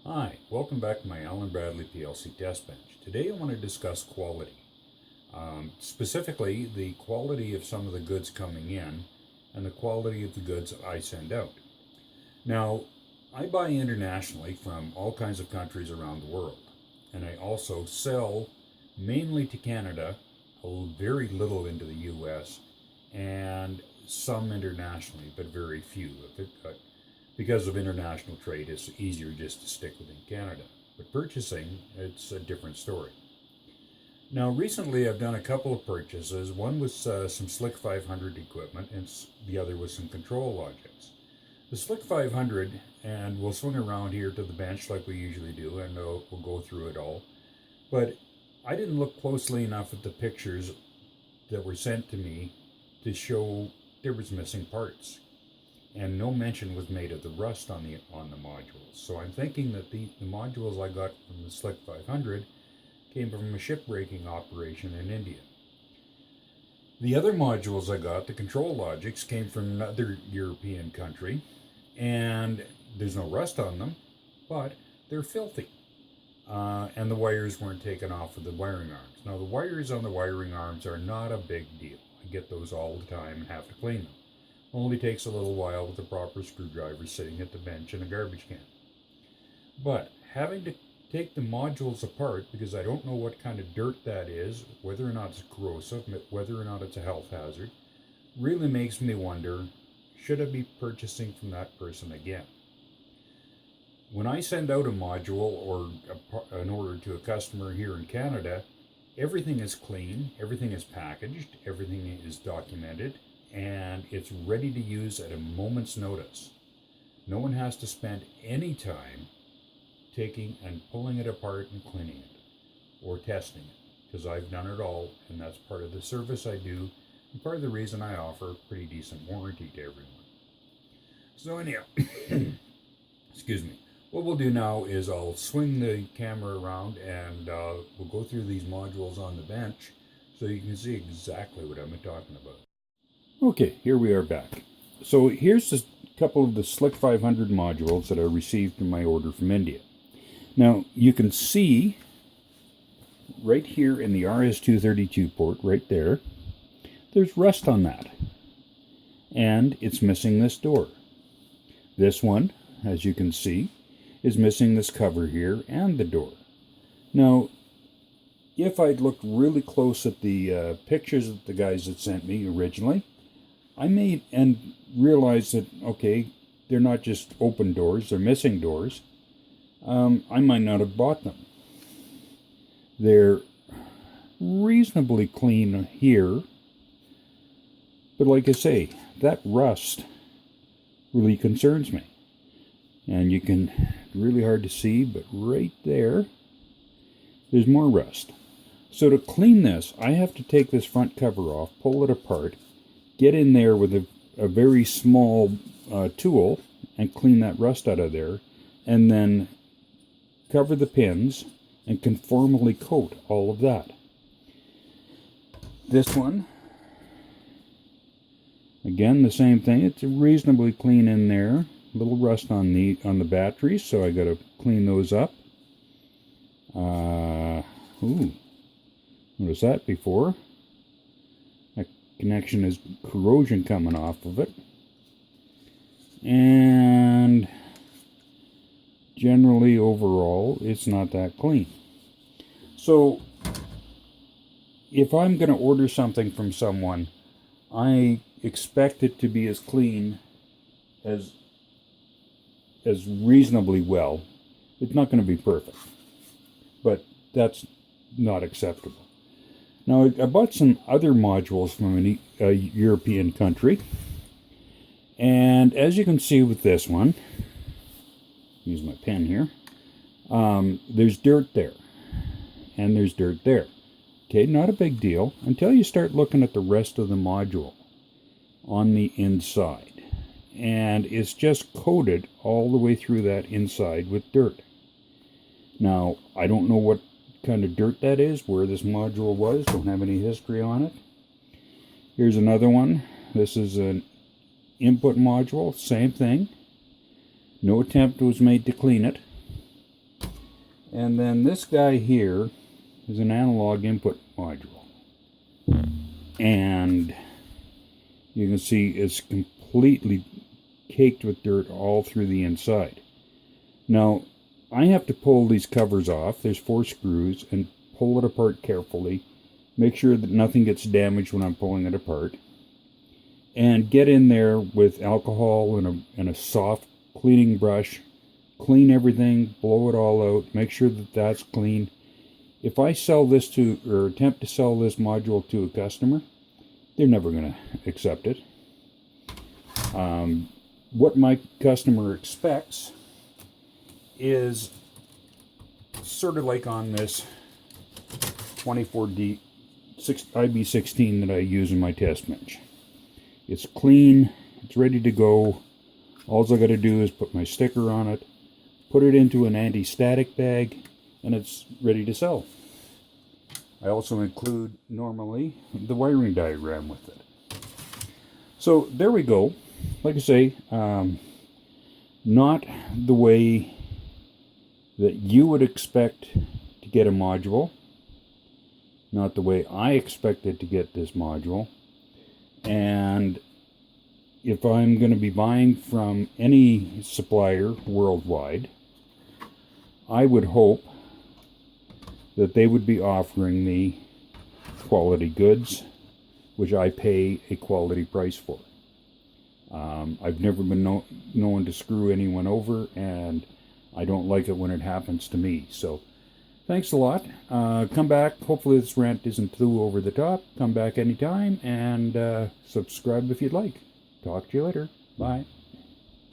Hi, welcome back to my Allen Bradley PLC test bench. Today I want to discuss quality. Specifically, the quality of some of the goods coming in and the quality of the goods I send out. Now, I buy internationally from all kinds of countries around the world, and I also sell mainly to Canada, very little into the US, and some internationally, but very few. Because of international trade, it's easier just to stick within Canada. But purchasing, it's a different story. Now, recently I've done a couple of purchases. One was some Slick 500 equipment, and the other was some control logics. The Slick 500, and we'll swing around here to the bench like we usually do, and we'll go through it all. But I didn't look closely enough at the pictures that were sent to me to show there was missing parts. And no mention was made of the rust on the modules. So I'm thinking that the modules I got from the Slick 500 came from a shipbreaking operation in India. The other modules I got, the control logics, came from another European country, and there's no rust on them, but they're filthy. And the wires weren't taken off of the wiring arms. Now, the wires on the wiring arms are not a big deal. I get those all the time and have to clean them. Only takes a little while with the proper screwdriver sitting at the bench in a garbage can. But having to take the modules apart, because I don't know what kind of dirt that is, whether or not it's corrosive, whether or not it's a health hazard, really makes me wonder, should I be purchasing from that person again? When I send out a module or an order to a customer here in Canada, everything is clean, everything is packaged, everything is documented, and it's ready to use at a moment's notice. No one has to spend any time taking and pulling it apart and cleaning it or testing it, because I've done it all, and that's part of the service I do and part of the reason I offer a pretty decent warranty to everyone. So anyhow, excuse me, what we'll do now is I'll swing the camera around and we'll go through these modules on the bench so you can see exactly what I'm talking about. Okay, here we are back. So here's a couple of the Slick 500 modules that I received in my order from India. Now, you can see right here in the RS-232 port, right there, there's rust on that. And it's missing this door. This one, as you can see, is missing this cover here and the door. Now, if I'd looked really close at the pictures that the guys had sent me originally, I may and realize that, okay, they're not just open doors, they're missing doors. I might not have bought them. They're reasonably clean here, but like I say, that rust really concerns me. And you can, really hard to see, but right there, there's more rust. So to clean this, I have to take this front cover off, pull it apart, get in there with a very small tool and clean that rust out of there, and then cover the pins and conformally coat all of that. This one, again, the same thing. It's reasonably clean in there. A little rust on the batteries, so I got to clean those up. Noticed that before. That connection is corrosion coming off of it. And generally, overall, it's not that clean. So, if I'm going to order something from someone, I expect it to be as clean as reasonably well. It's not going to be perfect, but that's not acceptable. Now, I bought some other modules from a European country, and as you can see with this one, use my pen here, there's dirt there, and there's dirt there. Okay, not a big deal until you start looking at the rest of the module on the inside. And it's just coated all the way through that inside with dirt. Now, I don't know what kind of dirt that is, where this module was, don't have any history on it. Here's another one. This is an input module, same thing. No attempt was made to clean it. And then this guy here is an analog input module. And you can see it's completely caked with dirt all through the inside. Now, I have to pull these covers off. There's 4 screws, and pull it apart carefully. Make sure that nothing gets damaged when I'm pulling it apart. And get in there with alcohol and a soft cleaning brush. Clean everything, blow it all out, make sure that that's clean. If I sell this to, or attempt to sell this module to a customer, they're never going to accept it. What my customer expects is sort of like on this 24D IB16 that I use in my test bench. It's clean, it's ready to go. All I got to do is put my sticker on it, put it into an anti-static bag, and it's ready to sell. I also include, normally, the wiring diagram with it. So there we go. Like I say, not the way that you would expect to get a module. Not the way I expected to get this module. And if I'm going to be buying from any supplier worldwide, I would hope that they would be offering me quality goods, which I pay a quality price for. I've never been known to screw anyone over, and I don't like it when it happens to me. So thanks a lot. Come back. Hopefully this rant isn't too over the top. Come back anytime, and subscribe if you'd like. Talk to you later. Bye.